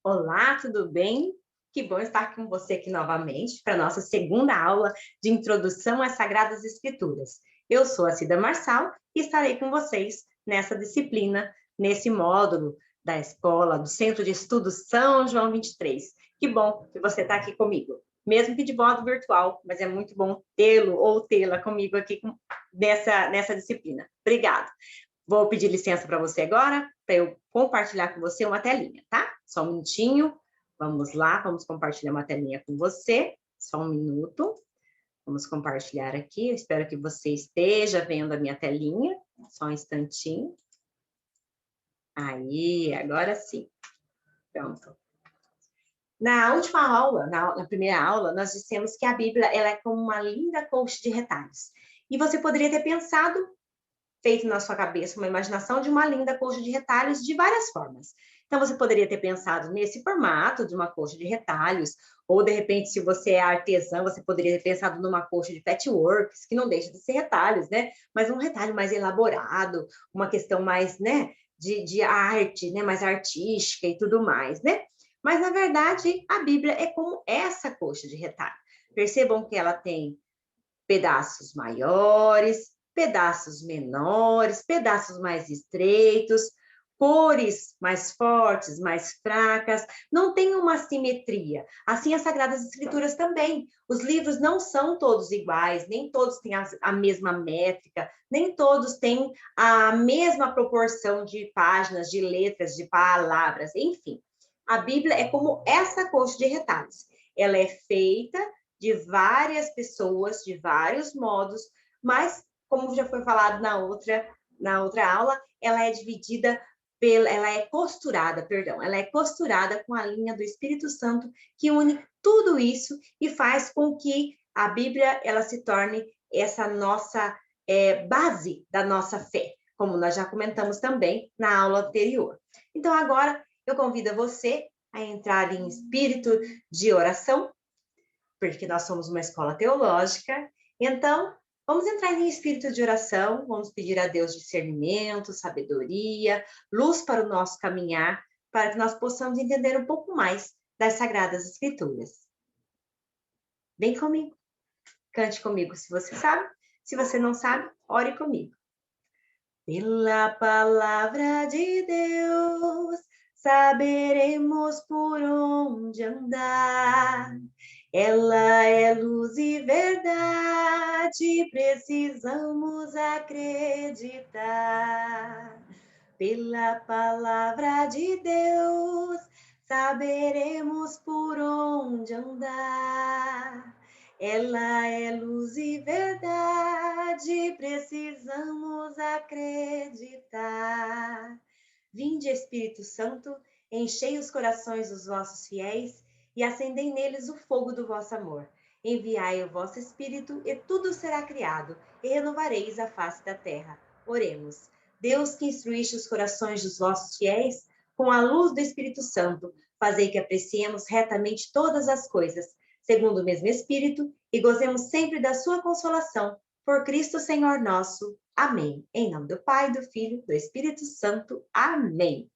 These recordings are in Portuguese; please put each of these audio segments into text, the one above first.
Olá, tudo bem? Que bom estar com você aqui novamente para a nossa segunda aula de Introdução às Sagradas Escrituras. Eu sou a Cida Marçal e estarei com vocês nessa disciplina, nesse módulo da escola, do Centro de Estudos São João 23. Que bom que você está aqui comigo, mesmo que de modo virtual, mas é muito bom tê-lo ou tê-la comigo aqui nessa disciplina. Obrigada. Vou pedir licença para você agora, para eu compartilhar com você uma telinha, tá? Só um minutinho. Vamos lá, vamos compartilhar uma telinha com você. Só um minuto. Vamos compartilhar aqui. Eu espero que você esteja vendo a minha telinha. Só um instantinho. Aí, agora sim. Pronto. Na última aula, na primeira aula, nós dissemos que a Bíblia ela é como uma linda colcha de retalhos. E você poderia ter pensado feito na sua cabeça uma imaginação de uma linda colcha de retalhos de várias formas. Então, você poderia ter pensado nesse formato de uma colcha de retalhos, ou, de repente, se você é artesã, você poderia ter pensado numa colcha de patchworks, que não deixa de ser retalhos, né? Mas um retalho mais elaborado, uma questão mais, né, de arte, né, mais artística e tudo mais, né? Mas, na verdade, a Bíblia é como essa colcha de retalho. Percebam que ela tem pedaços maiores, pedaços menores, pedaços mais estreitos, cores mais fortes, mais fracas, não tem uma simetria. Assim, as Sagradas Escrituras também. Os livros não são todos iguais, nem todos têm a mesma métrica, nem todos têm a mesma proporção de páginas, de letras, de palavras, enfim. A Bíblia é como essa colcha de retalhos. Ela é feita de várias pessoas, de vários modos, mas, como já foi falado na outra aula, ela é dividida, ela é costurada, perdão, ela é costurada com a linha do Espírito Santo, que une tudo isso e faz com que a Bíblia ela se torne essa nossa base da nossa fé, como nós já comentamos também na aula anterior. Então, agora, eu convido você a entrar em espírito de oração, porque nós somos uma escola teológica. Então, vamos entrar em espírito de oração, vamos pedir a Deus discernimento, sabedoria, luz para o nosso caminhar, para que nós possamos entender um pouco mais das Sagradas Escrituras. Vem comigo, cante comigo se você sabe, se você não sabe, ore comigo. Pela palavra de Deus, saberemos por onde andar. Ela é luz e verdade, precisamos acreditar. Pela palavra de Deus, saberemos por onde andar. Ela é luz e verdade, precisamos acreditar. Vinde, Espírito Santo, enchei os corações dos vossos fiéis e acendei neles o fogo do vosso amor. Enviai o vosso Espírito e tudo será criado, e renovareis a face da terra. Oremos. Deus que instruíste os corações dos vossos fiéis, com a luz do Espírito Santo, fazei que apreciemos retamente todas as coisas, segundo o mesmo Espírito, e gozemos sempre da sua consolação. Por Cristo Senhor nosso. Amém. Em nome do Pai, do Filho, do Espírito Santo. Amém.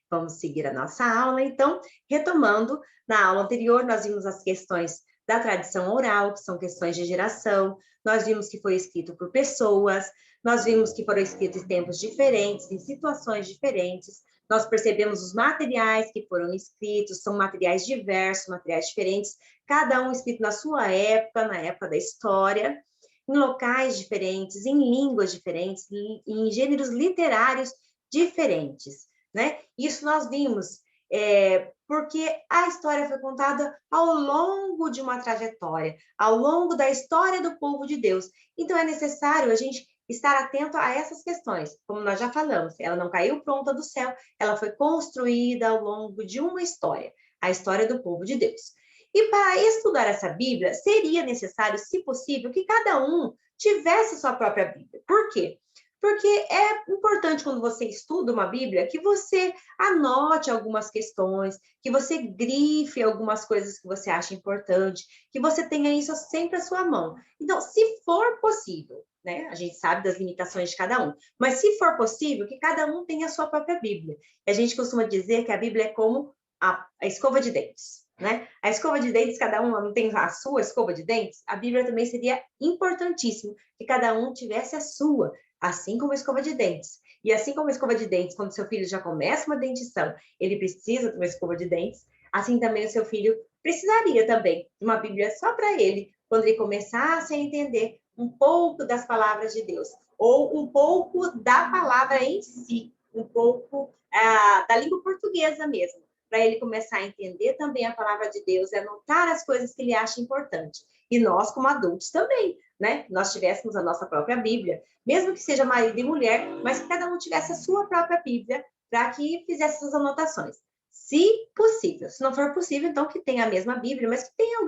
Vamos seguir a nossa aula, então, retomando, na aula anterior nós vimos as questões da tradição oral, que são questões de geração, nós vimos que foi escrito por pessoas, nós vimos que foram escritos em tempos diferentes, em situações diferentes, nós percebemos os materiais que foram escritos, são materiais diversos, materiais diferentes, cada um escrito na sua época, na época da história, em locais diferentes, em línguas diferentes, em gêneros literários diferentes, né? Isso nós vimos, porque a história foi contada ao longo de uma trajetória, ao longo da história do povo de Deus. Então, é necessário a gente estar atento a essas questões. Como nós já falamos, ela não caiu pronta do céu, ela foi construída ao longo de uma história, a história do povo de Deus. E para estudar essa Bíblia, seria necessário, se possível, que cada um tivesse sua própria Bíblia. Por quê? Porque é importante quando você estuda uma Bíblia que você anote algumas questões, que você grife algumas coisas que você acha importante, que você tenha isso sempre à sua mão. Então, se for possível, né? A gente sabe das limitações de cada um, mas se for possível, que cada um tenha a sua própria Bíblia. E a gente costuma dizer que a Bíblia é como a escova de dentes, né? A escova de dentes, cada um não tem a sua escova de dentes, a Bíblia também seria importantíssimo que cada um tivesse a sua, assim como a escova de dentes. E assim como a escova de dentes, quando seu filho já começa uma dentição, ele precisa de uma escova de dentes, assim também o seu filho precisaria também de uma Bíblia só para ele, quando ele começasse a entender um pouco das palavras de Deus, ou um pouco da palavra em si, um pouco da língua portuguesa mesmo, para ele começar a entender também a palavra de Deus, e anotar as coisas que ele acha importante. E nós, como adultos, também, né? Nós tivéssemos a nossa própria Bíblia, mesmo que seja marido e mulher, mas que cada um tivesse a sua própria Bíblia, para que fizesse essas anotações. Se possível. Se não for possível, então que tenha a mesma Bíblia, mas que tenha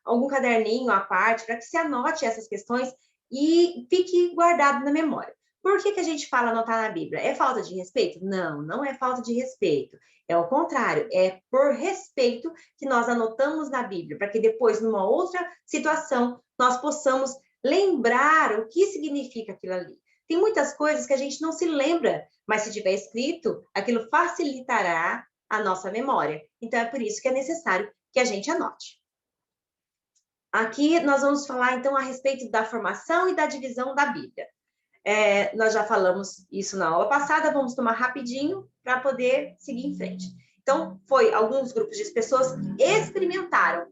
algum caderninho à parte, para que se anote essas questões e fique guardado na memória. Por que a gente fala anotar na Bíblia? É falta de respeito? Não, não é falta de respeito. É o contrário, é por respeito que nós anotamos na Bíblia, para que depois, numa outra situação, nós possamos lembrar o que significa aquilo ali. Tem muitas coisas que a gente não se lembra, mas se tiver escrito, aquilo facilitará a nossa memória. Então, é por isso que é necessário que a gente anote. Aqui nós vamos falar, então, a respeito da formação e da divisão da Bíblia. Nós já falamos isso na aula passada, vamos tomar rapidinho para poder seguir em frente. Então, alguns grupos de pessoas experimentaram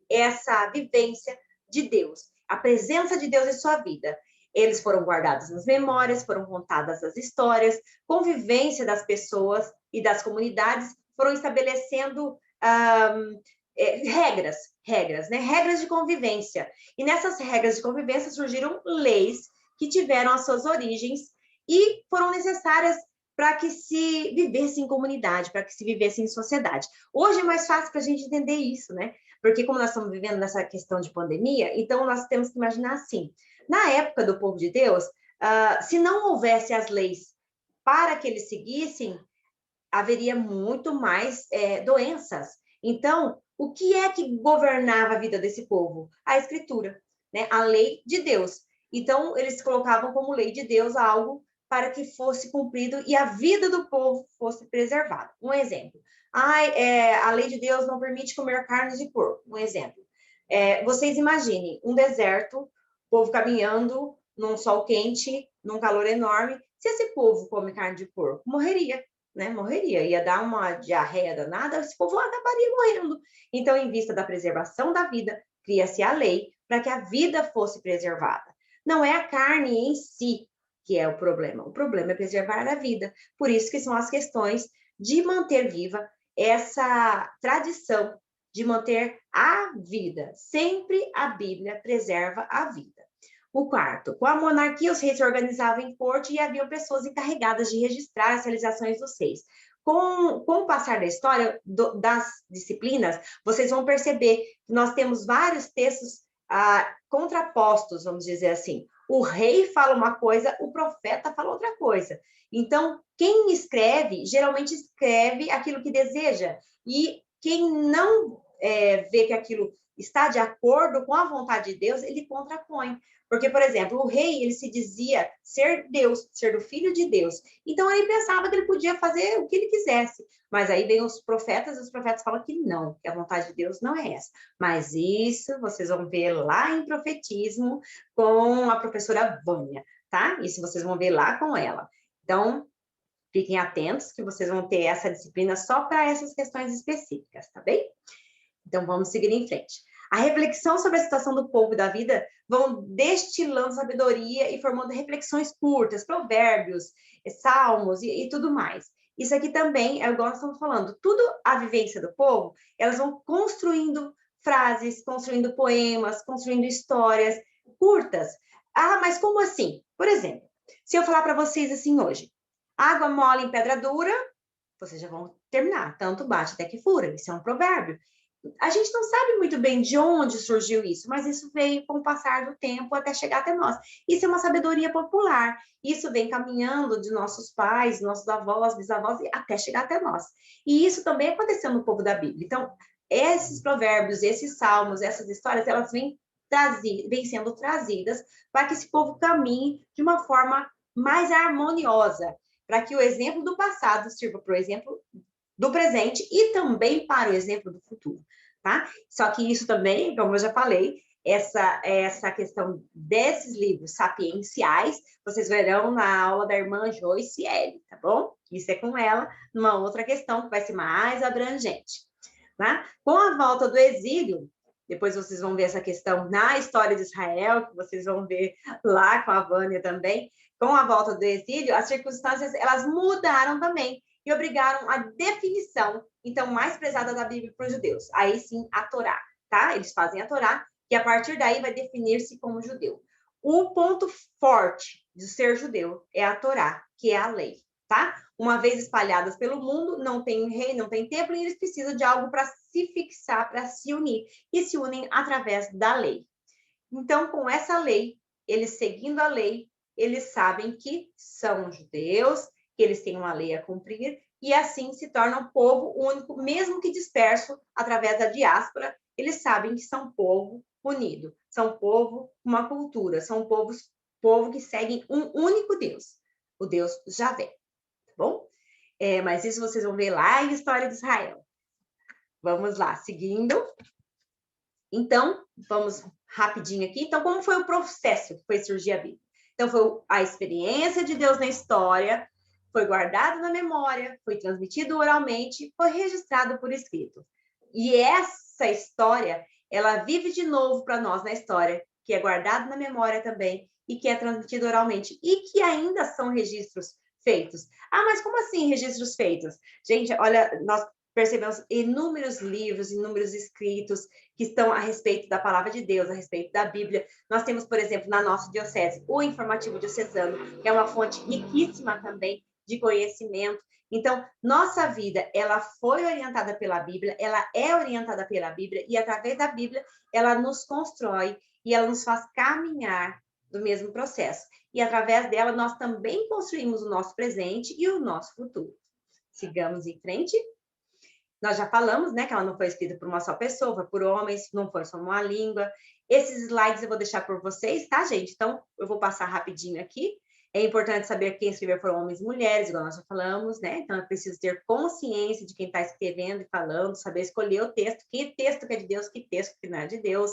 essa vivência de Deus, a presença de Deus em sua vida. Eles foram guardados nas memórias, foram contadas as histórias, convivência das pessoas e das comunidades foram estabelecendo regras de convivência. E nessas regras de convivência surgiram leis que tiveram as suas origens e foram necessárias para que se vivesse em comunidade, para que se vivesse em sociedade. Hoje é mais fácil para a gente entender isso, né? Porque como nós estamos vivendo nessa questão de pandemia, então nós temos que imaginar assim, na época do povo de Deus, se não houvesse as leis para que eles seguissem, haveria muito mais doenças. Então, o que é que governava a vida desse povo? A Escritura, né? A lei de Deus. Então, eles colocavam como lei de Deus algo para que fosse cumprido e a vida do povo fosse preservada. Um exemplo. A lei de Deus não permite comer carne de porco. Um exemplo. Vocês imaginem um deserto, o povo caminhando num sol quente, num calor enorme. Se esse povo come carne de porco, morreria. Né, morreria, ia dar uma diarreia danada, esse povo acabaria morrendo. Então, em vista da preservação da vida, cria-se a lei para que a vida fosse preservada. Não é a carne em si que é o problema é preservar a vida. Por isso que são as questões de manter viva essa tradição de manter a vida. Sempre a Bíblia preserva a vida. O quarto, com a monarquia, os reis se organizavam em corte e haviam pessoas encarregadas de registrar as realizações dos reis. Com o passar da história das disciplinas, vocês vão perceber que nós temos vários textos contrapostos, vamos dizer assim. O rei fala uma coisa, o profeta fala outra coisa. Então, quem escreve, geralmente escreve aquilo que deseja. E quem não vê que aquilo está de acordo com a vontade de Deus, ele contrapõe. Porque, por exemplo, o rei, ele se dizia ser Deus, ser o filho de Deus. Então, ele pensava que ele podia fazer o que ele quisesse. Mas aí vem os profetas, e os profetas falam que não, que a vontade de Deus não é essa. Mas isso vocês vão ver lá em Profetismo com a professora Vânia, tá? Isso vocês vão ver lá com ela. Então, fiquem atentos que vocês vão ter essa disciplina só para essas questões específicas, tá bem? Então, vamos seguir em frente. A reflexão sobre a situação do povo e da vida vão destilando sabedoria e formando reflexões curtas, provérbios, salmos e tudo mais. Isso aqui também é igual nós estamos falando. Tudo a vivência do povo, elas vão construindo frases, construindo poemas, construindo histórias curtas. Mas como assim? Por exemplo, se eu falar para vocês assim hoje, água mole em pedra dura, vocês já vão terminar. Tanto bate até que fura. Isso é um provérbio. A gente não sabe muito bem de onde surgiu isso, mas isso veio com o passar do tempo até chegar até nós. Isso é uma sabedoria popular. Isso vem caminhando de nossos pais, nossos avós, bisavós, até chegar até nós. E isso também aconteceu no povo da Bíblia. Então, esses provérbios, esses salmos, essas histórias, elas vêm sendo trazidas para que esse povo caminhe de uma forma mais harmoniosa, para que o exemplo do passado sirva para o exemplo do presente e também para o exemplo do futuro, tá? Só que isso também, como eu já falei, essa questão desses livros sapienciais, vocês verão na aula da irmã Joyce L, tá bom? Isso é com ela, numa outra questão que vai ser mais abrangente, tá? Com a volta do exílio, depois vocês vão ver essa questão na história de Israel, que vocês vão ver lá com a Vânia também. Com a volta do exílio, as circunstâncias, elas mudaram também e obrigaram a definição, então, mais prezada da Bíblia para os judeus. Aí sim, a Torá, tá? Eles fazem a Torá, que a partir daí vai definir-se como judeu. O ponto forte de ser judeu é a Torá, que é a lei, tá? Uma vez espalhadas pelo mundo, não tem rei, não tem templo, e eles precisam de algo para se fixar, para se unir, e se unem através da lei. Então, com essa lei, eles seguindo a lei, eles sabem que são judeus, que eles têm uma lei a cumprir, e assim se tornam povo único, mesmo que disperso através da diáspora, eles sabem que são povo unido, são povo, uma cultura, são povo que seguem um único Deus, o Deus Javé, tá bom? Mas isso vocês vão ver lá em História de Israel. Vamos lá, seguindo. Então, vamos rapidinho aqui. Então, como foi o processo que foi surgir a Bíblia? Então, foi a experiência de Deus na história, foi guardado na memória, foi transmitido oralmente, foi registrado por escrito. E essa história, ela vive de novo para nós na história, que é guardado na memória também e que é transmitido oralmente e que ainda são registros feitos. Ah, mas como assim registros feitos? Gente, olha, nós percebemos inúmeros livros, inúmeros escritos que estão a respeito da palavra de Deus, a respeito da Bíblia. Nós temos, por exemplo, na nossa diocese, o Informativo Diocesano, que é uma fonte riquíssima também de conhecimento. Então, nossa vida, ela foi orientada pela Bíblia, ela é orientada pela Bíblia, e através da Bíblia, ela nos constrói e ela nos faz caminhar do mesmo processo. E através dela, nós também construímos o nosso presente e o nosso futuro. Sigamos em frente. Nós já falamos, né, que ela não foi escrita por uma só pessoa, foi por homens, não foi só uma língua. Esses slides eu vou deixar por vocês, tá, gente? Então, eu vou passar rapidinho aqui. É importante saber quem escreveu foram homens e mulheres, igual nós já falamos, né? Então, é preciso ter consciência de quem está escrevendo e falando, saber escolher o texto, que texto que é de Deus, que texto que não é de Deus,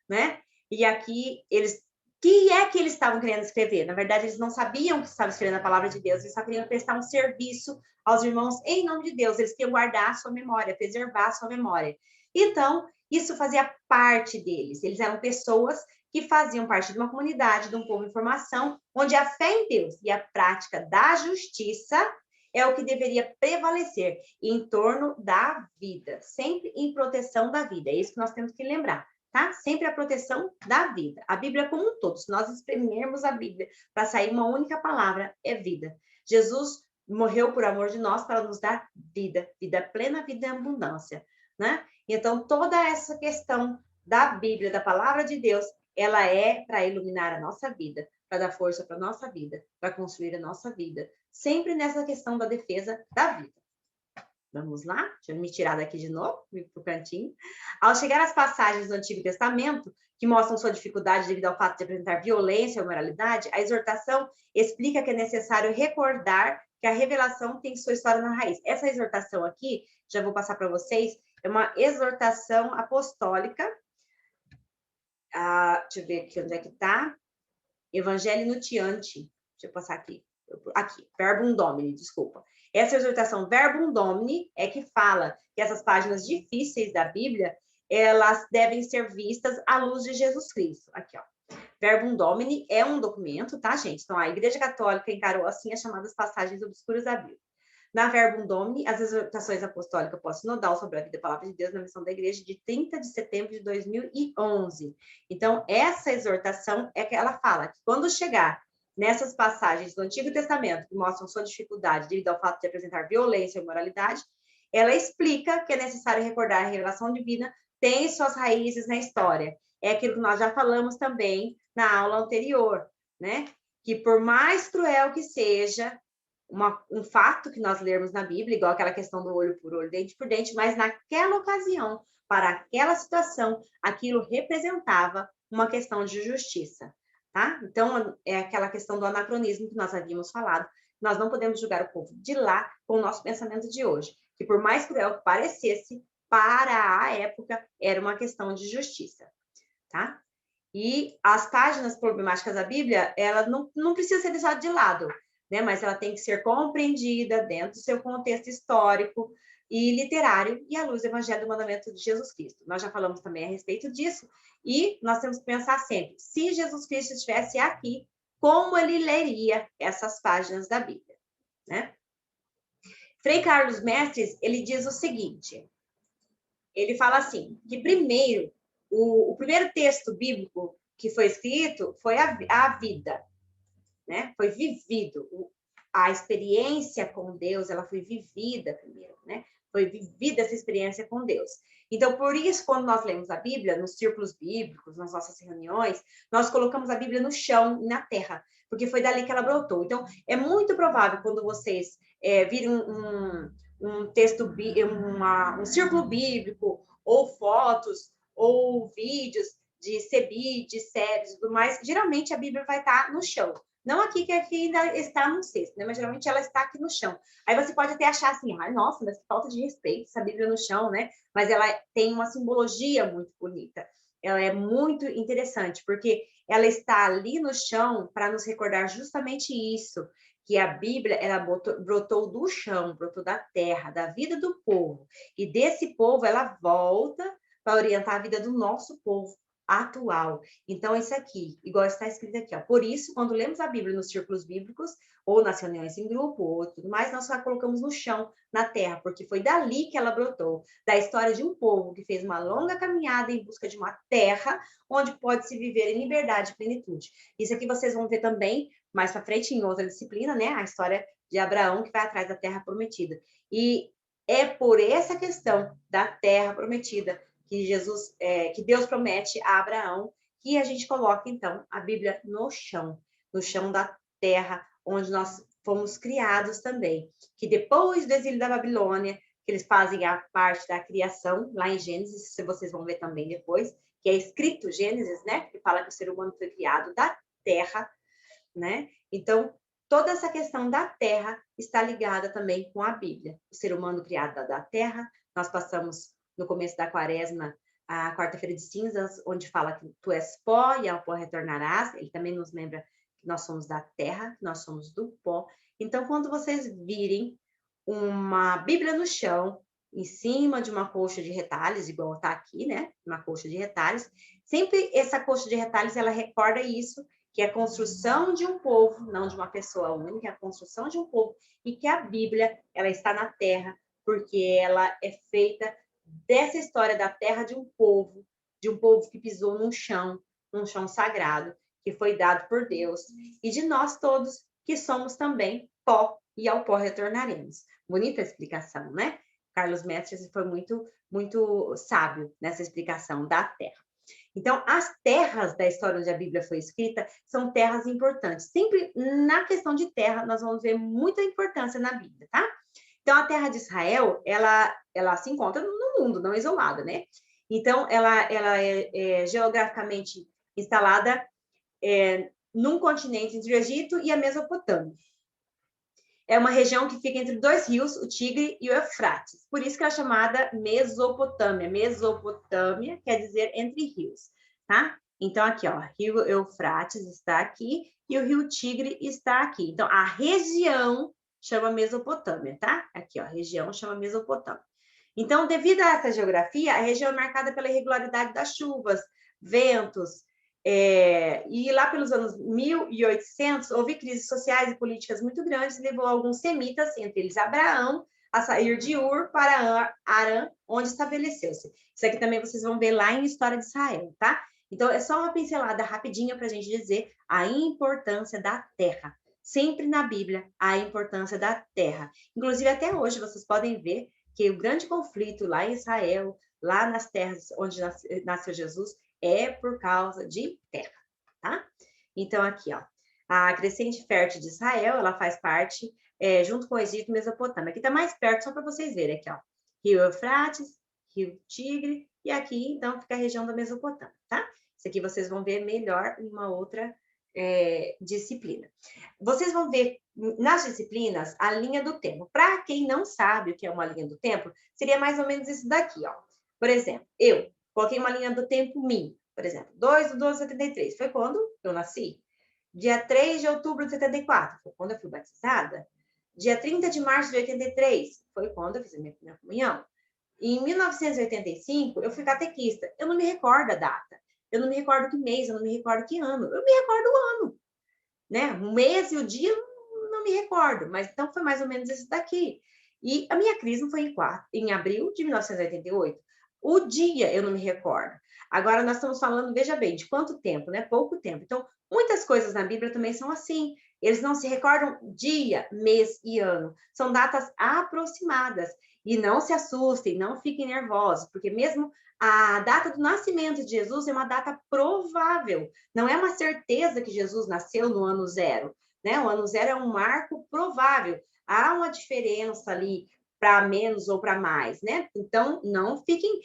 né? E aqui, que é que eles estavam querendo escrever? Na verdade, eles não sabiam que estavam escrevendo a palavra de Deus, eles só queriam prestar um serviço aos irmãos em nome de Deus, eles queriam guardar a sua memória, preservar a sua memória. Então, isso fazia parte deles, eles eram pessoas que faziam parte de uma comunidade, de um povo em formação, onde a fé em Deus e a prática da justiça é o que deveria prevalecer em torno da vida, sempre em proteção da vida, é isso que nós temos que lembrar. Tá? Sempre a proteção da vida. A Bíblia como um todo, se nós espremermos a Bíblia para sair uma única palavra, é vida. Jesus morreu por amor de nós para nos dar vida, vida plena, vida em abundância, né? Então, toda essa questão da Bíblia, da palavra de Deus, ela é para iluminar a nossa vida, para dar força para a nossa vida, para construir a nossa vida, sempre nessa questão da defesa da vida. Vamos lá? Deixa eu me tirar daqui de novo, ir para o cantinho. Ao chegar às passagens do Antigo Testamento, que mostram sua dificuldade devido ao fato de apresentar violência ou moralidade, a exortação explica que é necessário recordar que a revelação tem sua história na raiz. Essa exortação aqui, já vou passar para vocês, é uma exortação apostólica. Deixa eu ver aqui onde é que está. Evangelho Nuntiante. Deixa eu passar aqui. Aqui, Verbum Domini, desculpa. Essa exortação Verbum Domini é que fala que essas páginas difíceis da Bíblia, elas devem ser vistas à luz de Jesus Cristo. Aqui, ó. Verbum Domini é um documento, tá, gente? Então, a Igreja Católica encarou assim as chamadas passagens obscuras da Bíblia. Na Verbum Domini, as exortações apostólicas pós-sinodal sobre a vida e a palavra de Deus na missão da Igreja de 30 de setembro de 2011. Então, essa exortação é que ela fala que quando chegar nessas passagens do Antigo Testamento que mostram sua dificuldade devido ao fato de apresentar violência e imoralidade, ela explica que é necessário recordar a revelação divina tem suas raízes na história. É aquilo que nós já falamos também na aula anterior, né? Que por mais cruel que seja um fato que nós lermos na Bíblia, igual aquela questão do olho por olho, dente por dente, mas naquela ocasião, para aquela situação, aquilo representava uma questão de justiça, tá? Então, é aquela questão do anacronismo que nós havíamos falado. Nós não podemos julgar o povo de lá com o nosso pensamento de hoje, que por mais cruel que parecesse, para a época era uma questão de justiça, tá? E as páginas problemáticas da Bíblia, ela não precisa ser deixada de lado, né? Mas ela tem que ser compreendida dentro do seu contexto histórico e literário e à luz do Evangelho do Mandamento de Jesus Cristo. Nós já falamos também a respeito disso e nós temos que pensar sempre, se Jesus Cristo estivesse aqui, como ele leria essas páginas da Bíblia, né? Frei Carlos Mestres, ele diz o seguinte, ele fala assim, que primeiro, o primeiro texto bíblico que foi escrito foi a vida, né? Foi vivido. A experiência com Deus, ela foi vivida primeiro, né? Foi vivida essa experiência com Deus. Então, por isso, quando nós lemos a Bíblia, nos círculos bíblicos, nas nossas reuniões, nós colocamos a Bíblia no chão e na terra, porque foi dali que ela brotou. Então, é muito provável, quando vocês virem um texto, um círculo bíblico, ou fotos, ou vídeos de CBI, de séries e tudo mais, geralmente a Bíblia vai estar no chão. Não aqui, que aqui ainda está no cesto, né? Mas geralmente ela está aqui no chão. Aí você pode até achar assim, ai, nossa, mas que falta de respeito essa Bíblia no chão, né? Mas ela tem uma simbologia muito bonita. Ela é muito interessante, porque ela está ali no chão para nos recordar justamente isso, que a Bíblia, ela brotou do chão, brotou da terra, da vida do povo. E desse povo, ela volta para orientar a vida do nosso povo atual. Então, isso aqui, igual está escrito aqui, ó. Por isso, quando lemos a Bíblia nos círculos bíblicos, ou nas reuniões em grupo, ou tudo mais, nós só colocamos no chão, na terra, porque foi dali que ela brotou, da história de um povo que fez uma longa caminhada em busca de uma terra onde pode se viver em liberdade e plenitude. Isso aqui vocês vão ver também, mais para frente, em outra disciplina, né? A história de Abraão, que vai atrás da terra prometida. E é por essa questão da terra prometida que que Deus promete a Abraão, que a gente coloca, então, a Bíblia no chão da terra, onde nós fomos criados também. Que depois do exílio da Babilônia, que eles fazem a parte da criação, lá em Gênesis, se vocês vão ver também depois, que é escrito Gênesis, né? Que fala que o ser humano foi criado da terra, né? Então, toda essa questão da terra está ligada também com a Bíblia. O ser humano criado da terra, nós passamos no começo da quaresma, a quarta-feira de cinzas, onde fala que tu és pó e ao pó retornarás. Ele também nos lembra que nós somos da terra, que nós somos do pó. Então, quando vocês virem uma Bíblia no chão, em cima de uma colcha de retalhos, igual está aqui, né? Uma colcha de retalhos. Sempre essa colcha de retalhos, ela recorda isso, que é a construção de um povo, não de uma pessoa única, é a construção de um povo, e que a Bíblia, ela está na terra, porque ela é feita dessa história da terra de um povo que pisou num chão sagrado, que foi dado por Deus, e de nós todos, que somos também pó, e ao pó retornaremos. Bonita explicação, né? Carlos Mestres foi muito, muito sábio nessa explicação da terra. Então, as terras da história onde a Bíblia foi escrita são terras importantes. Sempre na questão de terra, nós vamos ver muita importância na Bíblia, tá? Então, a terra de Israel, ela se encontra no mundo, não isolada, né? Então, ela é geograficamente instalada num continente entre o Egito e a Mesopotâmia. É uma região que fica entre dois rios, o Tigre e o Eufrates. Por isso que ela é chamada Mesopotâmia. Mesopotâmia quer dizer entre rios, tá? Então, aqui, ó, rio Eufrates está aqui e o rio Tigre está aqui. Então, a região chama Mesopotâmia, tá? Aqui, ó, a região chama Mesopotâmia. Então, devido a essa geografia, a região é marcada pela irregularidade das chuvas, ventos, e lá pelos anos 1800, houve crises sociais e políticas muito grandes, e levou alguns semitas, entre eles Abraão, a sair de Ur para Arã, onde estabeleceu-se. Isso aqui também vocês vão ver lá em História de Israel, tá? Então, é só uma pincelada rapidinha para a gente dizer a importância da terra. Sempre na Bíblia, a importância da terra. Inclusive, até hoje, vocês podem ver que o grande conflito lá em Israel, lá nas terras onde nasceu Jesus, é por causa de terra, tá? Então, aqui, ó, a crescente fértil de Israel, ela faz parte, junto com o Egito e Mesopotâmia. Aqui tá mais perto, só para vocês verem, aqui, ó, Rio Eufrates, Rio Tigre, e aqui, então, fica a região da Mesopotâmia, tá? Isso aqui vocês vão ver melhor em uma outra disciplina. Vocês vão ver nas disciplinas a linha do tempo. Para quem não sabe o que é uma linha do tempo, seria mais ou menos isso daqui, ó. Por exemplo, eu coloquei uma linha do tempo minha. Por exemplo, 2/12/73, foi quando eu nasci. Dia 3 de outubro de 74, foi quando eu fui batizada. Dia 30 de março de 83, foi quando eu fiz a minha primeira comunhão. E em 1985, eu fui catequista. Eu não me recordo a data. Eu não me recordo que mês, eu não me recordo que ano. Eu me recordo o ano, né? O mês e o dia, não me recordo. Mas então foi mais ou menos isso daqui. E a minha crisma foi em abril de 1988. O dia eu não me recordo. Agora nós estamos falando, veja bem, de quanto tempo, né? Pouco tempo. Então, muitas coisas na Bíblia também são assim. Eles não se recordam dia, mês e ano. São datas aproximadas. E não se assustem, não fiquem nervosos, porque mesmo a data do nascimento de Jesus é uma data provável. Não é uma certeza que Jesus nasceu no ano zero, né? O ano zero é um marco provável. Há uma diferença ali para menos ou para mais, né? Então, não fiquem,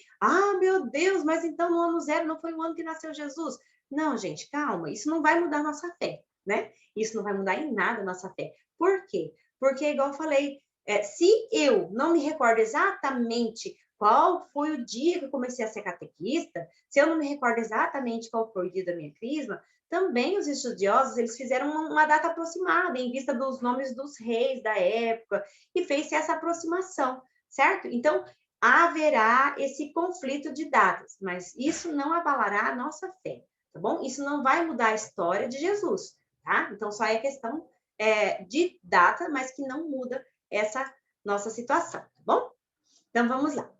meu Deus, mas então no ano zero não foi o ano que nasceu Jesus. Não, gente, calma, isso não vai mudar a nossa fé, né? Isso não vai mudar em nada a nossa fé. Por quê? Porque, igual eu falei, se eu não me recordo exatamente qual foi o dia que eu comecei a ser catequista, se eu não me recordo exatamente qual foi o dia da minha crisma, também os estudiosos, eles fizeram uma data aproximada, em vista dos nomes dos reis da época, e fez essa aproximação, certo? Então, haverá esse conflito de datas, mas isso não abalará a nossa fé, tá bom? Isso não vai mudar a história de Jesus, tá? Então, só é questão de data, mas que não muda essa nossa situação, tá bom? Então, vamos lá.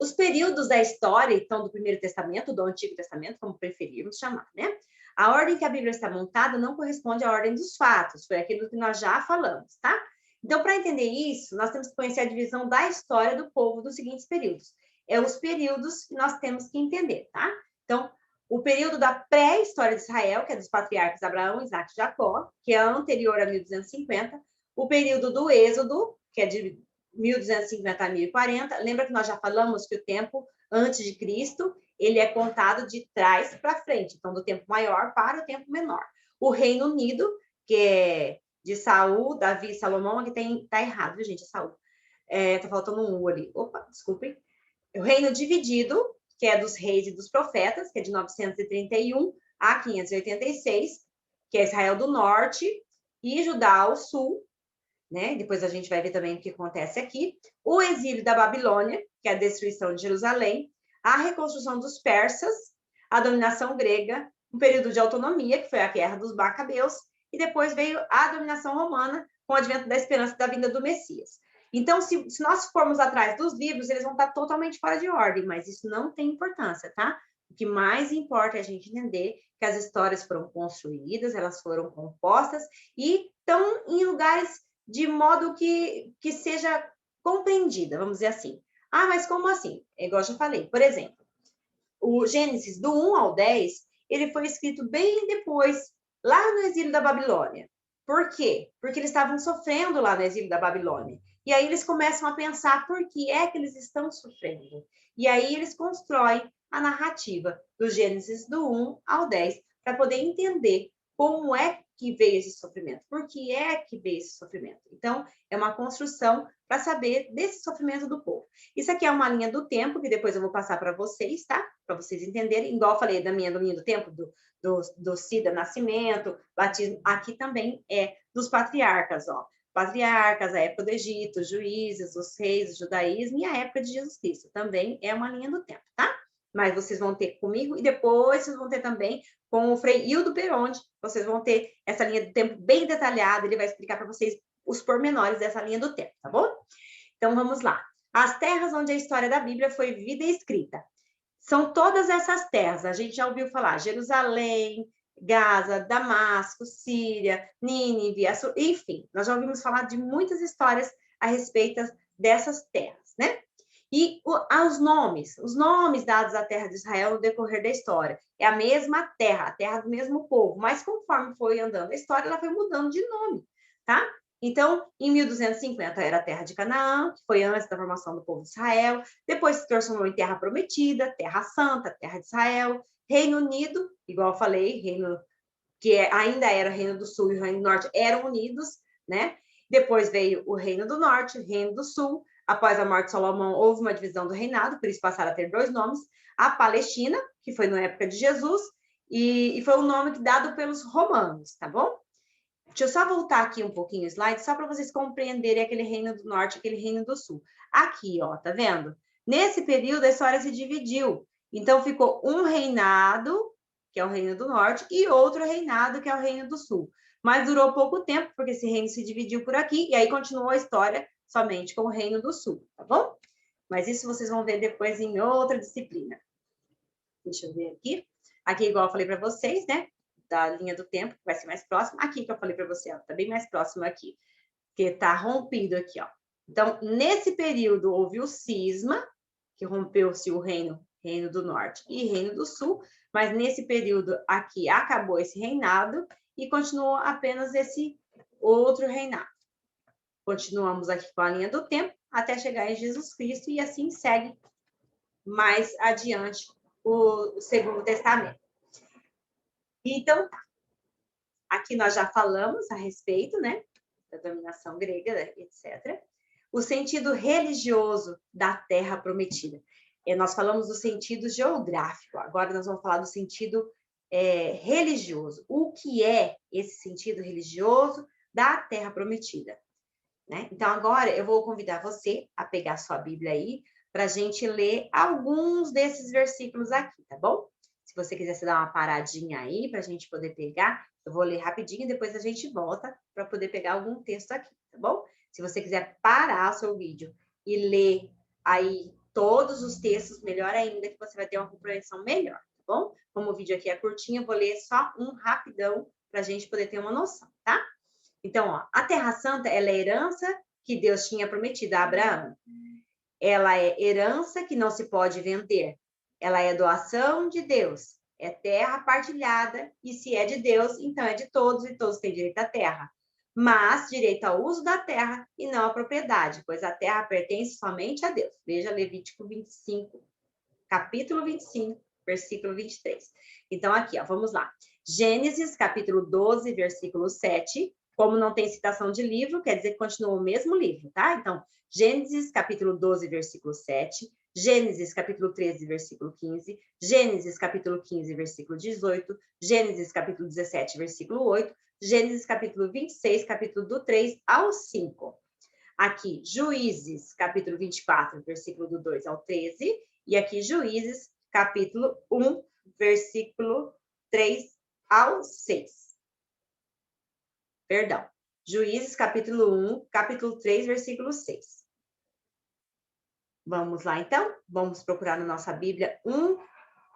Os períodos da história, então, do Primeiro Testamento, do Antigo Testamento, como preferirmos chamar, né? A ordem que a Bíblia está montada não corresponde à ordem dos fatos, foi aquilo que nós já falamos, tá? Então, para entender isso, nós temos que conhecer a divisão da história do povo dos seguintes períodos. É os períodos que nós temos que entender, tá? Então, o período da pré-história de Israel, que é dos patriarcas Abraão, Isaac e Jacó, que é anterior a 1250. O período do Êxodo, que é de 1250 a 1040. Lembra que nós já falamos que o tempo antes de Cristo, ele é contado de trás para frente, então do tempo maior para o tempo menor. O Reino Unido, que é de Saul, Davi, Salomão, aqui tá errado, viu, gente? É Saul. Tá faltando um U ali. Opa, desculpem. O Reino Dividido, que é dos reis e dos profetas, que é de 931 a 586, que é Israel do Norte e Judá ao Sul, né? Depois a gente vai ver também o que acontece aqui. O exílio da Babilônia, que é a destruição de Jerusalém, a reconstrução dos persas, a dominação grega, um período de autonomia, que foi a guerra dos Macabeus, e depois veio a dominação romana, com o advento da esperança da vinda do Messias. Então, se nós formos atrás dos livros, eles vão estar totalmente fora de ordem, mas isso não tem importância, tá? O que mais importa é a gente entender que as histórias foram construídas, elas foram compostas e estão em lugares de modo que seja compreendida, vamos dizer assim. Mas como assim? É igual eu já falei. Por exemplo, o Gênesis, do 1 ao 10, ele foi escrito bem depois, lá no exílio da Babilônia. Por quê? Porque eles estavam sofrendo lá no exílio da Babilônia. E aí eles começam a pensar por que é que eles estão sofrendo. E aí eles constroem a narrativa do Gênesis do 1 ao 10 para poder entender como é que veio esse sofrimento, por que é que veio esse sofrimento. Então, é uma construção para saber desse sofrimento do povo. Isso aqui é uma linha do tempo, que depois eu vou passar para vocês, tá? Para vocês entenderem, igual eu falei da minha linha do tempo, do Cida Nascimento, batismo, aqui também é dos patriarcas, ó. Patriarcas, a época do Egito, juízes, os reis, o judaísmo e a época de Jesus Cristo. Também é uma linha do tempo, tá? Mas vocês vão ter comigo e depois vocês vão ter também com o Frei Hildo Peronde, vocês vão ter essa linha do tempo bem detalhada, ele vai explicar para vocês os pormenores dessa linha do tempo, tá bom? Então, vamos lá. As terras onde a história da Bíblia foi vivida e escrita. São todas essas terras, a gente já ouviu falar, Jerusalém, Gaza, Damasco, Síria, Nínive, enfim, nós já ouvimos falar de muitas histórias a respeito dessas terras, né? E os nomes dados à terra de Israel no decorrer da história. É a mesma terra, a terra do mesmo povo, mas conforme foi andando a história, ela foi mudando de nome, tá? Então, em 1250 era a terra de Canaã, que foi antes da formação do povo de Israel, depois se transformou em terra prometida, terra santa, terra de Israel, Reino Unido, igual eu falei, reino que ainda era o Reino do Sul e o Reino do Norte, eram unidos, né? Depois veio o Reino do Norte, o Reino do Sul. Após a morte de Salomão, houve uma divisão do reinado, por isso passaram a ter 2 nomes. A Palestina, que foi na época de Jesus, e foi o nome dado pelos romanos, tá bom? Deixa eu só voltar aqui um pouquinho o slide, só para vocês compreenderem aquele Reino do Norte, aquele Reino do Sul. Aqui, ó, tá vendo? Nesse período, a história se dividiu. Então, ficou um reinado, que é o Reino do Norte, e outro reinado, que é o Reino do Sul. Mas durou pouco tempo, porque esse reino se dividiu por aqui, e aí continuou a história somente com o Reino do Sul, tá bom? Mas isso vocês vão ver depois em outra disciplina. Deixa eu ver aqui. Aqui, igual eu falei para vocês, né? Da linha do tempo, que vai ser mais próximo. Aqui que eu falei para você, ó, tá bem mais próximo aqui. Porque tá rompido aqui, ó. Então, nesse período, houve o cisma, que rompeu-se o Reino do Norte e Reino do Sul, mas nesse período aqui acabou esse reinado e continuou apenas esse outro reinado. Continuamos aqui com a linha do tempo até chegar em Jesus Cristo e assim segue mais adiante o Segundo Testamento. Então, aqui nós já falamos a respeito, né, da dominação grega, etc. O sentido religioso da Terra Prometida. Nós falamos do sentido geográfico, agora nós vamos falar do sentido religioso. O que é esse sentido religioso da Terra Prometida? Né? Então, agora eu vou convidar você a pegar sua Bíblia aí para a gente ler alguns desses versículos aqui, tá bom? Se você quiser se dar uma paradinha aí para a gente poder pegar, eu vou ler rapidinho e depois a gente volta para poder pegar algum texto aqui, tá bom? Se você quiser parar o seu vídeo e ler aí todos os textos, melhor ainda, que você vai ter uma compreensão melhor, tá bom? Como o vídeo aqui é curtinho, eu vou ler só um rapidão para a gente poder ter uma noção, tá? Então, ó, a Terra Santa, ela é herança que Deus tinha prometido a Abraão. Ela é herança que não se pode vender. Ela é doação de Deus. É terra partilhada, e se é de Deus, então é de todos, e todos têm direito à terra. Mas direito ao uso da terra e não à propriedade, pois a terra pertence somente a Deus. Veja Levítico 25, capítulo 25, versículo 23. Então, aqui, ó, vamos lá. Gênesis, capítulo 12, versículo 7. Como não tem citação de livro, quer dizer que continua o mesmo livro, tá? Então, Gênesis, capítulo 12, versículo 7. Gênesis, capítulo 13, versículo 15. Gênesis, capítulo 15, versículo 18. Gênesis, capítulo 17, versículo 8. Gênesis, capítulo 26, capítulo do 3 ao 5. Aqui, Juízes, capítulo 24, versículo do 2 ao 13. E aqui, Juízes, capítulo 1, versículo 3 ao 6. Perdão. Juízes, capítulo 1, capítulo 3, versículo 6. Vamos lá, então? Vamos procurar na nossa Bíblia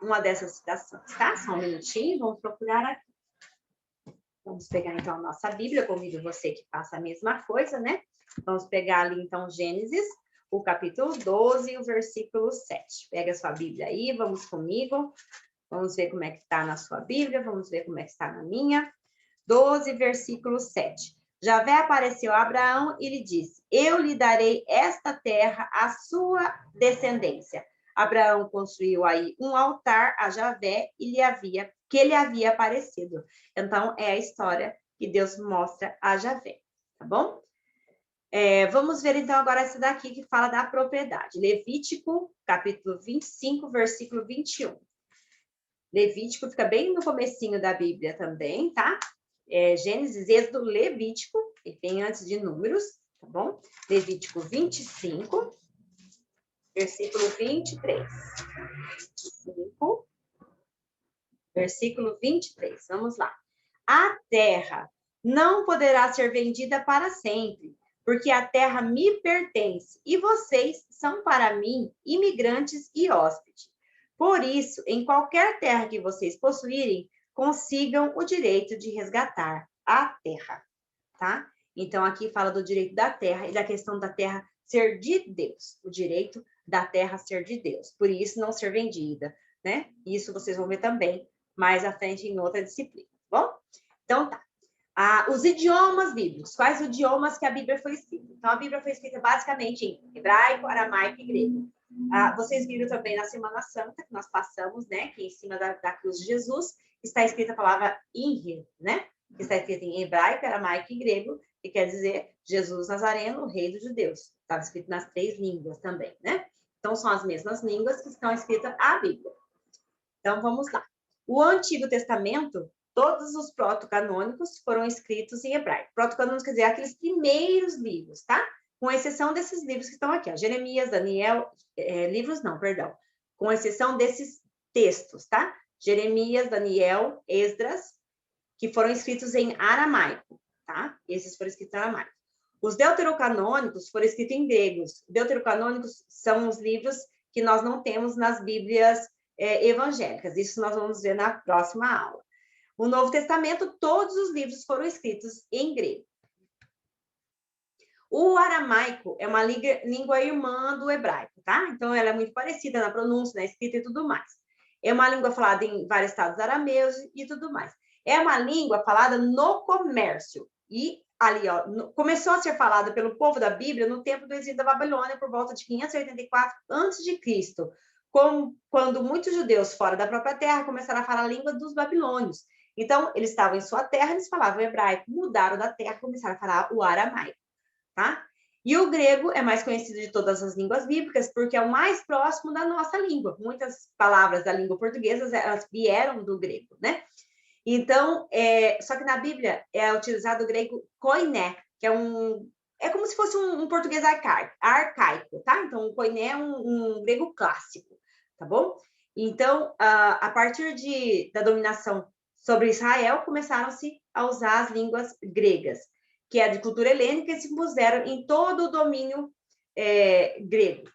uma dessas citações, tá? Só um minutinho, vamos procurar aqui. Vamos pegar, então, a nossa Bíblia. Eu convido você que faça a mesma coisa, né? Vamos pegar ali, então, Gênesis, o capítulo 12, o versículo 7. Pega a sua Bíblia aí, vamos comigo. Vamos ver como é que está na sua Bíblia, vamos ver como é que está na minha. 12, versículo 7. Javé apareceu a Abraão e lhe disse: eu lhe darei esta terra à sua descendência. Abraão construiu aí um altar a Javé que lhe havia aparecido. Então, é a história que Deus mostra a Javé, tá bom? Vamos ver, então, agora essa daqui que fala da propriedade. Levítico, capítulo 25, versículo 21. Levítico fica bem no comecinho da Bíblia também, tá? Gênesis, Êxodo, Levítico, e vem antes de Números, tá bom? Levítico 25, versículo 23. 25, versículo 23, vamos lá. A terra não poderá ser vendida para sempre, porque a terra me pertence, e vocês são para mim imigrantes e hóspedes. Por isso, em qualquer terra que vocês possuírem, consigam o direito de resgatar a terra, tá? Então, aqui fala do direito da terra e da questão da terra ser de Deus, o direito da terra ser de Deus, por isso não ser vendida, né? Isso vocês vão ver também mais à frente em outra disciplina, tá bom? Então, tá. Os idiomas bíblicos, quais idiomas que a Bíblia foi escrita? Então, a Bíblia foi escrita basicamente em hebraico, aramaico e grego. Vocês viram também na Semana Santa, que nós passamos, né, aqui em cima da cruz de Jesus, está escrita a palavra Inri, né? Que está escrita em hebraico, aramaico e grego, que quer dizer Jesus Nazareno, rei dos judeus. Estava escrito nas 3 línguas também, né? Então, são as mesmas línguas que estão escritas a Bíblia. Então, vamos lá. O Antigo Testamento, todos os protocanônicos foram escritos em hebraico. Protocanônicos quer dizer aqueles primeiros livros, tá? Com exceção desses livros que estão aqui, ó. Jeremias, Daniel, livros não, perdão. Com exceção desses textos, tá? Jeremias, Daniel, Esdras, que foram escritos em aramaico, tá? Esses foram escritos em aramaico. Os deuterocanônicos foram escritos em gregos. Deuterocanônicos são os livros que nós não temos nas Bíblias evangélicas. Isso nós vamos ver na próxima aula. O Novo Testamento, todos os livros foram escritos em grego. O aramaico é uma língua irmã do hebraico, tá? Então, ela é muito parecida na pronúncia, na escrita e tudo mais. É uma língua falada em vários estados arameus e tudo mais. É uma língua falada no comércio. E ali, ó, começou a ser falada pelo povo da Bíblia no tempo do exílio da Babilônia, por volta de 584 a.C., quando muitos judeus fora da própria terra começaram a falar a língua dos babilônios. Então, eles estavam em sua terra, eles falavam hebraico, mudaram da terra, começaram a falar o aramaico, tá? E o grego é mais conhecido de todas as línguas bíblicas porque é o mais próximo da nossa língua. Muitas palavras da língua portuguesa, elas vieram do grego, né? Então, só que na Bíblia é utilizado o grego koiné, que é como se fosse um português arcaico, tá? Então, o koiné é um grego clássico, tá bom? Então, a partir da dominação sobre Israel, começaram-se a usar as línguas gregas, que é de cultura helênica, e se impuseram em todo o domínio grego.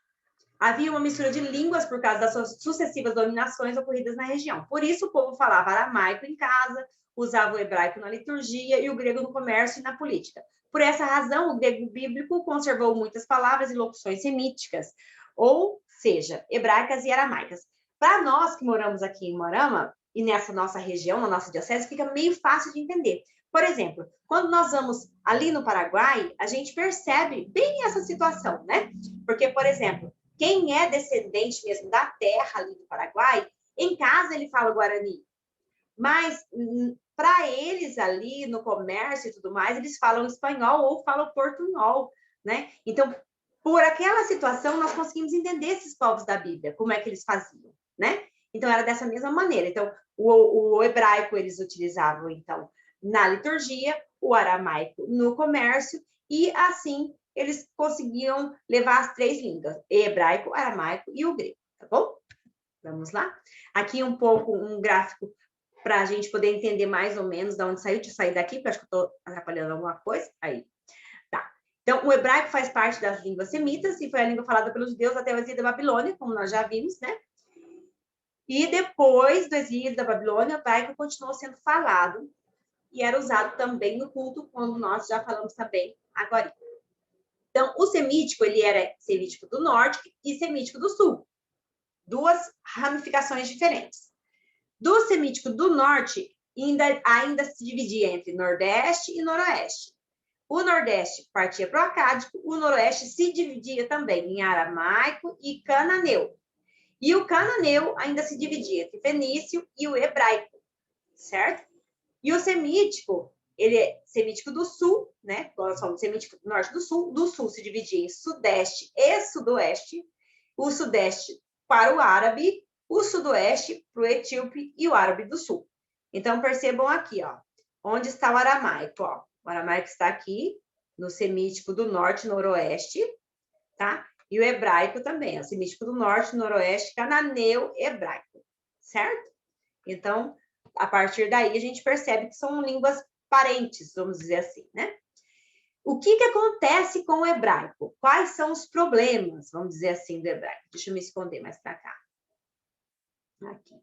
Havia uma mistura de línguas por causa das sucessivas dominações ocorridas na região. Por isso, o povo falava aramaico em casa, usava o hebraico na liturgia e o grego no comércio e na política. Por essa razão, o grego bíblico conservou muitas palavras e locuções semíticas, ou seja, hebraicas e aramaicas. Para nós que moramos aqui em Moarama, e nessa nossa região, na nossa diocese, fica meio fácil de entender. Por exemplo, quando nós vamos ali no Paraguai, a gente percebe bem essa situação, né? Porque, por exemplo, quem é descendente mesmo da terra ali do Paraguai, em casa ele fala Guarani. Mas para eles ali no comércio e tudo mais, eles falam espanhol ou falam portunhol, né? Então, por aquela situação, nós conseguimos entender esses povos da Bíblia, como é que eles faziam, né? Então, era dessa mesma maneira. Então, o hebraico eles utilizavam, então, na liturgia, o aramaico no comércio, e assim eles conseguiam levar as 3 línguas, hebraico, aramaico e o grego, tá bom? Vamos lá? Aqui um gráfico para a gente poder entender mais ou menos de onde saiu. Deixa eu sair daqui, porque acho que eu estou atrapalhando alguma coisa. Aí, tá. Então, o hebraico faz parte das línguas semitas e foi a língua falada pelos judeus até o exílio da Babilônia, como nós já vimos, né? E depois do exílio da Babilônia, o hebraico continuou sendo falado e era usado também no culto, como nós já falamos também agora. Então, o semítico, ele era semítico do norte e semítico do sul. 2 ramificações diferentes. Do semítico do norte, ainda se dividia entre nordeste e noroeste. O nordeste partia para o acádico, o noroeste se dividia também em aramaico e cananeu. E o cananeu ainda se dividia entre fenício e o hebraico, certo? E o semítico, ele é semítico do sul, né? Nós somos semítico do norte do sul se dividia em sudeste e sudoeste, o sudeste para o árabe, o sudoeste para o etíope e o árabe do sul. Então, percebam aqui, ó, onde está o aramaico, ó. O aramaico está aqui, no semítico do norte e noroeste, tá? E o hebraico também, ó, semítico do norte, noroeste, cananeu, hebraico, certo? Então, a partir daí, a gente percebe que são línguas parentes, vamos dizer assim, né? O que acontece com o hebraico? Quais são os problemas, vamos dizer assim, do hebraico? Deixa eu me esconder mais para cá. Aqui.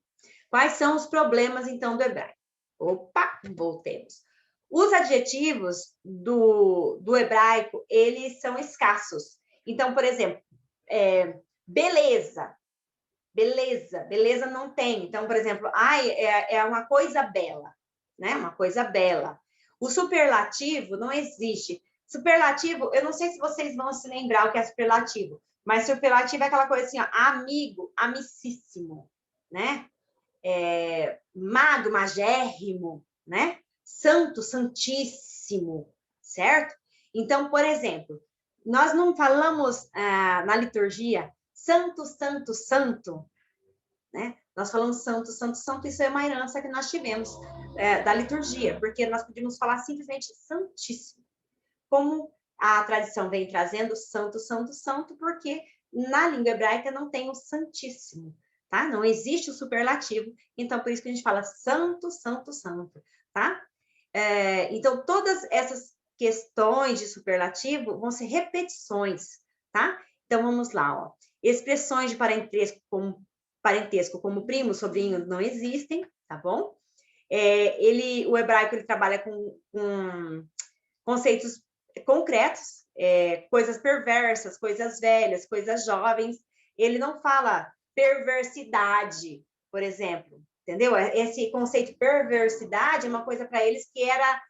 Quais são os problemas, então, do hebraico? Opa, voltemos. Os adjetivos do hebraico, eles são escassos. Então, por exemplo, beleza. Beleza não tem. Então, por exemplo, é uma coisa bela, né? Uma coisa bela. O superlativo não existe. Superlativo, eu não sei se vocês vão se lembrar o que é superlativo, mas superlativo é aquela coisa assim, ó, amigo, amicíssimo, né? magro, magérrimo, né? Santo, santíssimo, certo? Então, por exemplo, nós não falamos na liturgia santo, santo, santo, né? Nós falamos santo, santo, santo, isso é uma herança que nós tivemos da liturgia, porque nós podíamos falar simplesmente santíssimo, como a tradição vem trazendo santo, santo, santo, porque na língua hebraica não tem o santíssimo, tá? Não existe o superlativo, então por isso que a gente fala santo, santo, santo, tá? Então todas essas questões de superlativo vão ser repetições, tá? Então vamos lá, ó. Expressões de parentesco como primo, sobrinho, não existem, tá bom? O hebraico ele trabalha com conceitos concretos, coisas perversas, coisas velhas, coisas jovens. Ele não fala perversidade, por exemplo, entendeu? Esse conceito de perversidade é uma coisa para eles que era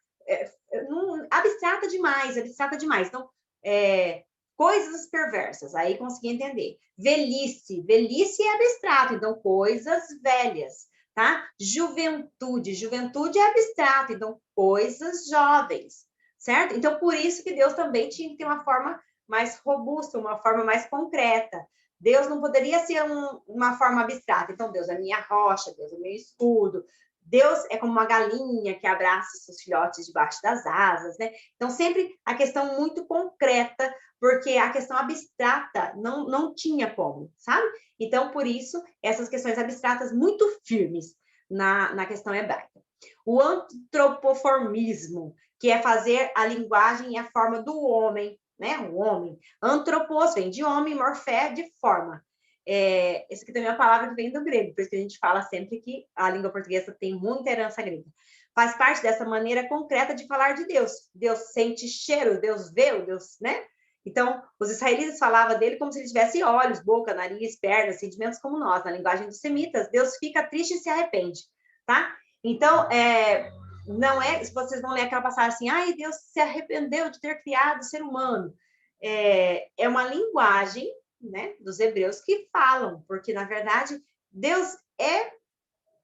abstrata demais, abstrata demais. Então, coisas perversas, aí consegui entender. Velhice, velhice é abstrato, então coisas velhas, tá? Juventude, juventude é abstrato, então coisas jovens, certo? Então, por isso que Deus também tinha que ter uma forma mais robusta, uma forma mais concreta. Deus não poderia ser uma forma abstrata. Então, Deus é minha rocha, Deus é meu escudo. Deus é como uma galinha que abraça seus filhotes debaixo das asas, né? Então, sempre a questão muito concreta, porque a questão abstrata não tinha como, sabe? Então, por isso, essas questões abstratas muito firmes na questão hebraica. O antropoformismo, que é fazer a linguagem e a forma do homem, né? O homem. Antropos vem de homem, morfé de forma. Essa aqui também é uma palavra que vem do grego, por isso que a gente fala sempre que a língua portuguesa tem muita herança grega. Faz parte dessa maneira concreta de falar de Deus. Deus sente cheiro, Deus vê, Deus, né? Então, os israelitas falavam dele como se ele tivesse olhos, boca, nariz, pernas, sentimentos como nós. Na linguagem dos semitas, Deus fica triste e se arrepende, tá? Então, não é, se vocês vão ler aquela passagem assim, ai, Deus se arrependeu de ter criado o ser humano. É uma linguagem, né, dos hebreus que falam, porque, na verdade, Deus é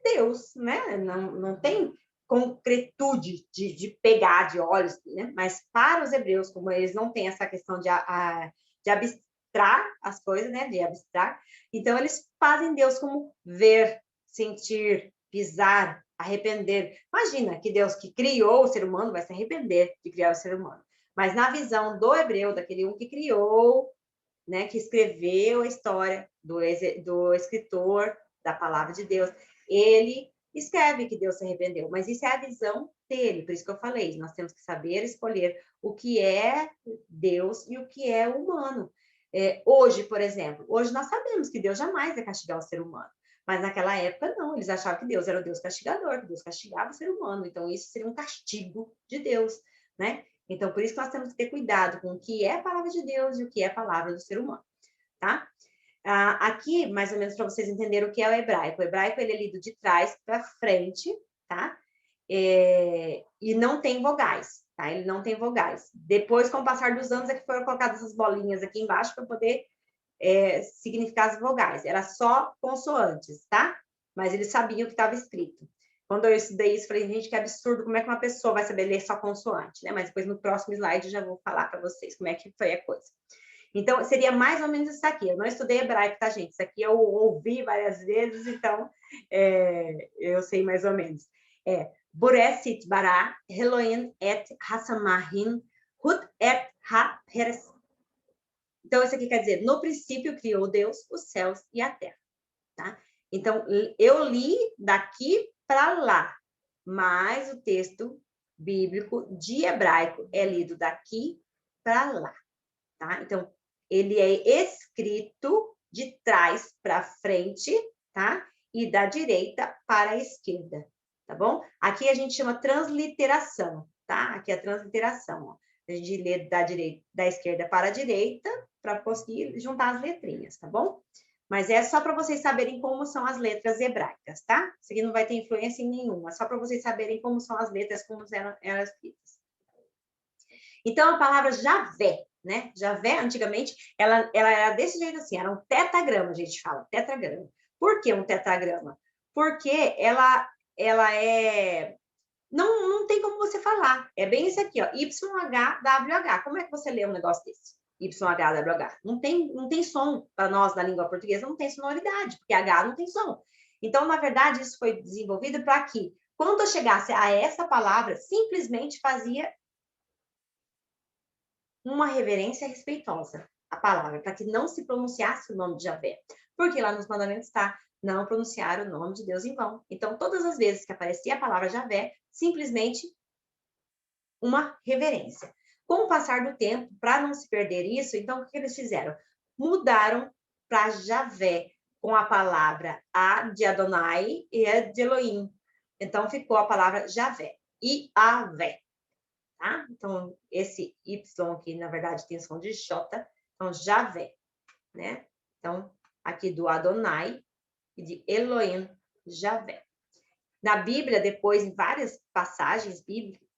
Deus, né? Não tem concretude de pegar de olhos, né? Mas para os hebreus, como eles não têm essa questão de abstrar as coisas, né? De abstrar, então eles fazem Deus como ver, sentir, pisar, arrepender. Imagina que Deus que criou o ser humano vai se arrepender de criar o ser humano. Mas na visão do hebreu, daquele um que criou, né? Que escreveu a história do escritor da palavra de Deus, ele escreve que Deus se arrependeu, mas isso é a visão dele, por isso que eu falei, nós temos que saber escolher o que é Deus e o que é humano. Hoje, por exemplo, hoje nós sabemos que Deus jamais vai castigar o ser humano, mas naquela época não, eles achavam que Deus era o Deus castigador, que Deus castigava o ser humano, então isso seria um castigo de Deus, né? Então, por isso que nós temos que ter cuidado com o que é a palavra de Deus e o que é a palavra do ser humano, tá? Aqui, mais ou menos para vocês entenderem o que é o hebraico. O hebraico, ele é lido de trás para frente, tá? E não tem vogais, tá? Ele não tem vogais. Depois, com o passar dos anos, é que foram colocadas essas bolinhas aqui embaixo para poder significar as vogais. Era só consoantes, tá? Mas eles sabiam o que estava escrito. Quando eu estudei isso, falei, gente, que absurdo, como é que uma pessoa vai saber ler só consoante, né? Mas depois, no próximo slide, eu já vou falar para vocês como é que foi a coisa. Então, seria mais ou menos isso aqui. Eu não estudei hebraico, tá, gente? Isso aqui eu ouvi várias vezes, então eu sei mais ou menos. Boresit bara, Elohim et Hasamahin, Hut et ha-peres. Então, isso aqui quer dizer, no princípio criou Deus os céus e a terra, tá? Então, eu li daqui para lá, mas o texto bíblico de hebraico é lido daqui para lá, tá? Então, ele é escrito de trás para frente, tá? E da direita para a esquerda, tá bom? Aqui a gente chama transliteração, tá? Aqui é a transliteração, ó. A gente lê da esquerda para a direita para conseguir juntar as letrinhas, tá bom? Mas é só para vocês saberem como são as letras hebraicas, tá? Isso aqui não vai ter influência em nenhuma, só para vocês saberem como são as letras, como eram escritas. Então, a palavra Javé, né? Javé, antigamente, ela era desse jeito assim, era um tetragrama, a gente fala, tetragrama. Por que um tetragrama? porque ela é... Não tem como você falar. É bem isso aqui, ó. YHWH. Como é que você lê um negócio desse? YHWH. Não tem som para nós na língua portuguesa, não tem sonoridade, porque H não tem som. Então, na verdade, isso foi desenvolvido para que, quando eu chegasse a essa palavra, simplesmente fazia uma reverência respeitosa à palavra, para que não se pronunciasse o nome de Javé. Porque lá nos mandamentos está não pronunciar o nome de Deus em vão. Então, todas as vezes que aparecia a palavra Javé, simplesmente uma reverência. Com o passar do tempo, para não se perder isso, então o que eles fizeram? Mudaram para Javé, com a palavra A de Adonai e a de Elohim. Então ficou a palavra Javé, Iavé. Tá? Então, esse Y aqui, na verdade, tem som de J, então Javé, né? Então, aqui do Adonai e de Elohim, Javé. Na Bíblia, depois, em várias passagens bíblicas,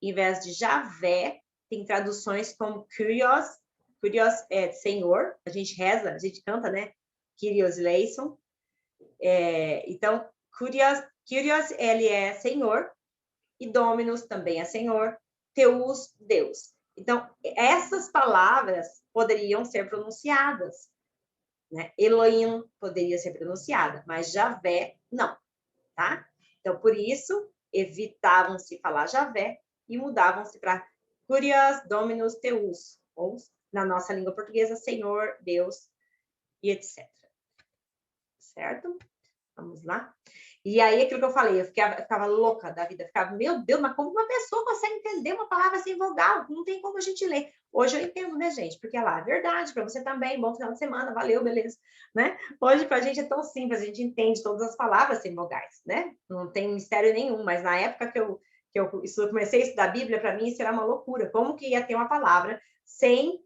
em vez de Javé, tem traduções como Kyrios. Kyrios é Senhor. A gente reza, a gente canta, né? Kyrios eleison. Então, Kyrios, ele é Senhor. E Dominus também é Senhor. Teus, Deus. Então, essas palavras poderiam ser pronunciadas. Né? Elohim poderia ser pronunciada, mas Javé, não. Tá? Então, por isso, evitavam-se falar Javé e mudavam-se para Curias Dominus Teus, ou, na nossa língua portuguesa, Senhor, Deus, e etc. Certo? Vamos lá? E aí, aquilo que eu falei, eu ficava louca da vida, ficava, meu Deus, mas como uma pessoa consegue entender uma palavra sem vogal? Não tem como a gente ler. Hoje eu entendo, né, gente? Porque lá, é verdade, para você também, bom final de semana, valeu, beleza, né? Hoje, para a gente é tão simples, a gente entende todas as palavras sem vogais, né? Não tem mistério nenhum, mas na época que eu comecei a estudar a Bíblia, para mim isso era uma loucura. Como que ia ter uma palavra sem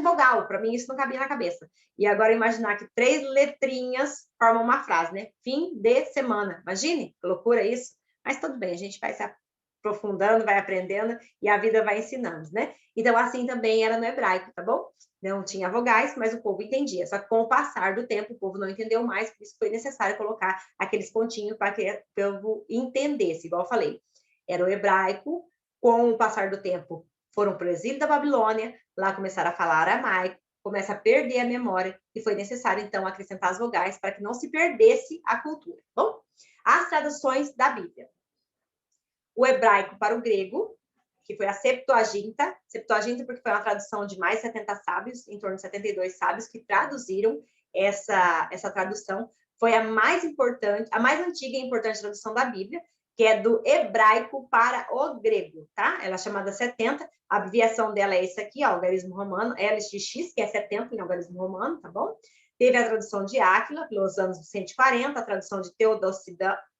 vogal? Para mim isso não cabia na cabeça. E agora imaginar que 3 letrinhas formam uma frase, né? Fim de semana. Imagine, que loucura isso. Mas tudo bem, a gente vai se aprofundando, vai aprendendo e a vida vai ensinando, né? Então, assim também era no hebraico, tá bom? Não tinha vogais, mas o povo entendia. Só que com o passar do tempo, o povo não entendeu mais, por isso foi necessário colocar aqueles pontinhos para que o povo entendesse, igual eu falei. Era o hebraico, com o passar do tempo, foram para o exílio da Babilônia, lá começaram a falar aramaico, começa a perder a memória e foi necessário, então, acrescentar as vogais para que não se perdesse a cultura. Bom, as traduções da Bíblia. O hebraico para o grego, que foi a Septuaginta porque foi uma tradução de mais 70 sábios, em torno de 72 sábios, que traduziram essa tradução. Foi a mais importante, a mais antiga e importante tradução da Bíblia, que é do hebraico para o grego, tá? Ela é chamada 70, a abreviação dela é esse aqui, ó, algarismo romano, LXX, que é 70 em algarismo romano, tá bom? Teve a tradução de Áquila, pelos anos 140, a tradução de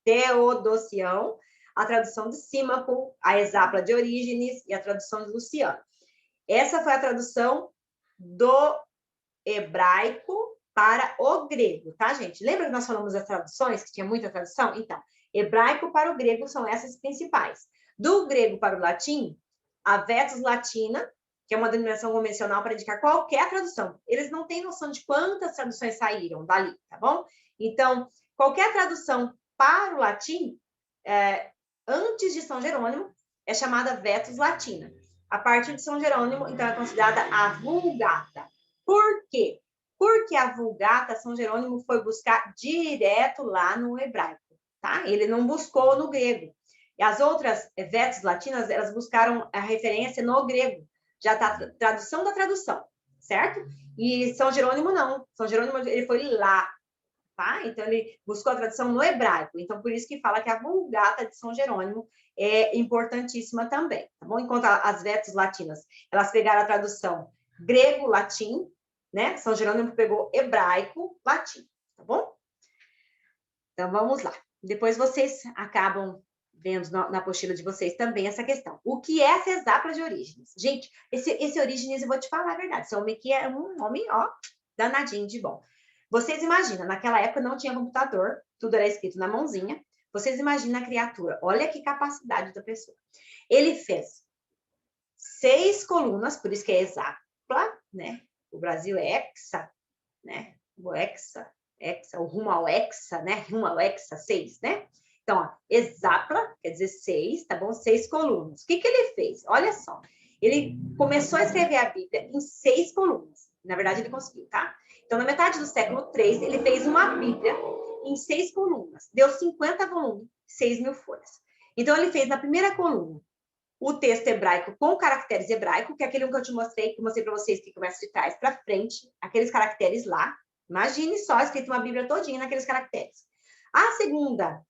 Teodosião, a tradução de Símaco, a Exapla de Orígenes e a tradução de Luciano. Essa foi a tradução do hebraico para o grego, tá, gente? Lembra que nós falamos das traduções, que tinha muita tradução? Então, hebraico para o grego são essas principais. Do grego para o latim, a Vetus Latina, que é uma denominação convencional para indicar qualquer tradução. Eles não têm noção de quantas traduções saíram dali, tá bom? Então, qualquer tradução para o latim, antes de São Jerônimo, é chamada Vetus Latina. A partir de São Jerônimo, então, é considerada a Vulgata. Por quê? Porque a Vulgata, São Jerônimo foi buscar direto lá no hebraico, tá? Ele não buscou no grego. E as outras Vetus Latinas, elas buscaram a referência no grego. Já está a tradução da tradução, certo? E São Jerônimo não. São Jerônimo, ele foi lá, tá? Então, ele buscou a tradução no hebraico. Então, por isso que fala que a Vulgata de São Jerônimo é importantíssima também, tá bom? Enquanto as Vetus Latinas, elas pegaram a tradução grego-latim, né? São Jerônimo pegou hebraico-latim, tá bom? Então, vamos lá. Depois vocês acabam vendo na apostila de vocês também essa questão. O que é essa Exapla de Orígenes? Gente, esse Orígenes, eu vou te falar a verdade, esse homem aqui é um homem, ó, danadinho de bom. Vocês imaginam, naquela época não tinha computador, tudo era escrito na mãozinha. Vocês imaginam a criatura, olha que capacidade da pessoa. Ele fez 6 colunas, por isso que é Exapla, né? O Brasil é hexa, né? O hexa. Hexa, ou rumo ao hexa, né? Rumo ao hexa 6, né? Então, ó, hexapla, quer dizer 6, tá bom? 6 colunas. O que ele fez? Olha só. Ele começou a escrever a Bíblia em 6 colunas. Na verdade, ele conseguiu, tá? Então, na metade do século III, ele fez uma Bíblia em 6 colunas. Deu 50 volumes, 6.000 folhas. Então, ele fez na primeira coluna o texto hebraico com caracteres hebraicos, que é aquele que eu te mostrei, que eu mostrei para vocês que começa de trás para frente, aqueles caracteres lá. Imagine só, escrito uma Bíblia todinha naqueles caracteres. A segunda,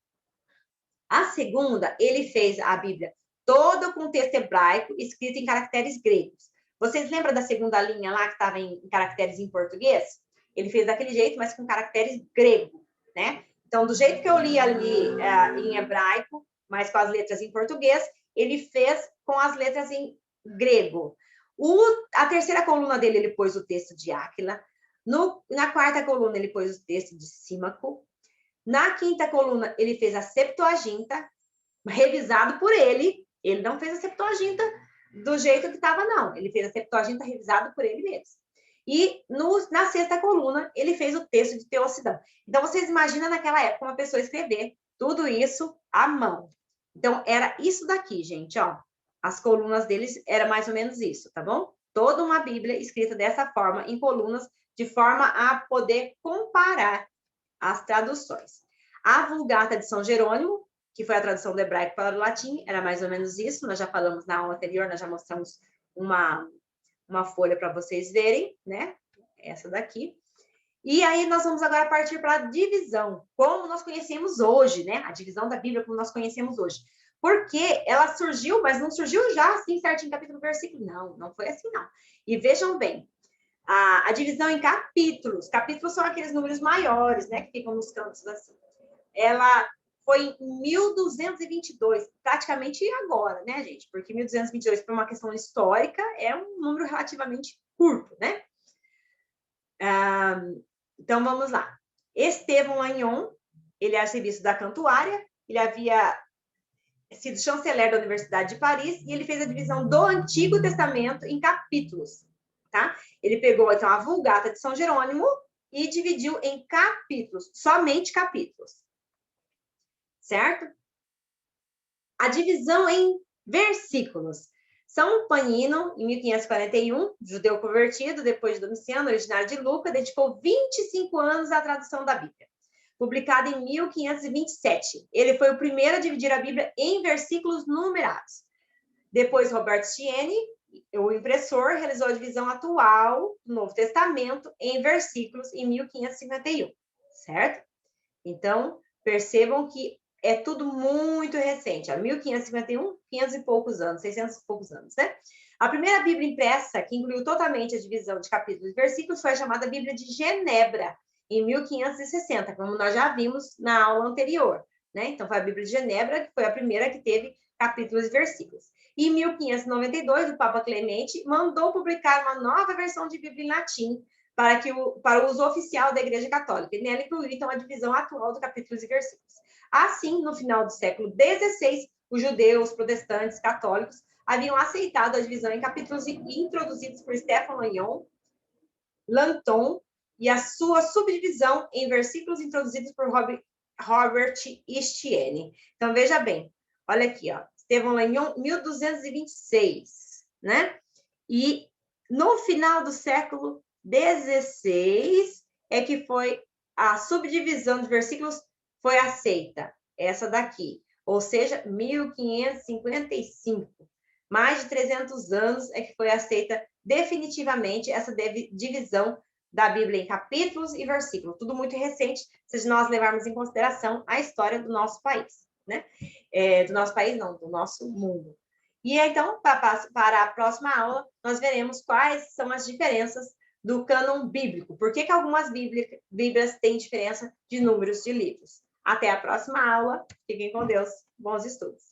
ele fez a Bíblia toda com texto hebraico, escrito em caracteres gregos. Vocês lembram da segunda linha lá, que estava em caracteres em português? Ele fez daquele jeito, mas com caracteres grego, né? Então, do jeito que eu li ali em hebraico, mas com as letras em português, ele fez com as letras em grego. A terceira coluna dele, ele pôs o texto de Áquila. Na quarta coluna, ele pôs o texto de Símaco. Na quinta coluna, ele fez a Septuaginta, revisado por ele. Ele não fez a Septuaginta do jeito que estava, não. Ele fez a Septuaginta revisado por ele mesmo. E na sexta coluna, ele fez o texto de Teocidão. Então, vocês imaginam naquela época uma pessoa escrever tudo isso à mão. Então, era isso daqui, gente, ó. As colunas deles era mais ou menos isso, tá bom? Toda uma Bíblia escrita dessa forma, em colunas, de forma a poder comparar as traduções. A Vulgata de São Jerônimo, que foi a tradução do hebraico para o latim, era mais ou menos isso. Nós já falamos na aula anterior, nós já mostramos uma folha para vocês verem, né? Essa daqui. E aí nós vamos agora partir para a divisão, como nós conhecemos hoje, né? A divisão da Bíblia como nós conhecemos hoje. Porque ela surgiu, mas não surgiu já assim, certinho, capítulo, versículo. Não foi assim, não. E vejam bem, a divisão em capítulos. Capítulos são aqueles números maiores, né? Que ficam nos cantos assim. Ela foi em 1222, praticamente agora, né, gente? Porque 1222, por uma questão histórica, é um número relativamente curto, né? Então, vamos lá. Estevão Lagnon, ele é arcebispo da Cantuária, ele havia sido chanceler da Universidade de Paris e ele fez a divisão do Antigo Testamento em capítulos, tá? Ele pegou, então, a Vulgata de São Jerônimo e dividiu em capítulos, somente capítulos, certo? A divisão em versículos. São Panino, em 1541, judeu convertido, depois de Domiciano, originário de Lucca, dedicou 25 anos à tradução da Bíblia. Publicada em 1527. Ele foi o primeiro a dividir a Bíblia em versículos numerados. Depois, Robert Estienne, o impressor, realizou a divisão atual do Novo Testamento em versículos em 1551, certo? Então, percebam que é tudo muito recente, 1551, 500 e poucos anos, 600 e poucos anos, né? A primeira Bíblia impressa, que incluiu totalmente a divisão de capítulos e versículos, foi a chamada Bíblia de Genebra, em 1560, como nós já vimos na aula anterior, né? Então, foi a Bíblia de Genebra, que foi a primeira que teve capítulos e versículos. E em 1592, o Papa Clemente mandou publicar uma nova versão de Bíblia em latim, para o uso oficial da Igreja Católica, e nela incluiu, então, a divisão atual de capítulos e versículos. Assim, no final do século XVI, os judeus, protestantes, católicos haviam aceitado a divisão em capítulos introduzidos por Stephen Langton e a sua subdivisão em versículos introduzidos por Robert Estienne. Então, veja bem, olha aqui, ó, Stephen Langton, 1226, né? E no final do século XVI é que foi a subdivisão de versículos foi aceita, essa daqui, ou seja, 1555. Mais de 300 anos é que foi aceita definitivamente essa divisão da Bíblia em capítulos e versículos. Tudo muito recente, se nós levarmos em consideração a história do nosso país, né? Do nosso país, não, do nosso mundo. E então, para a próxima aula, nós veremos quais são as diferenças do cânon bíblico. Por que algumas Bíblias têm diferença de números de livros? Até a próxima aula. Fiquem com Deus. Bons estudos.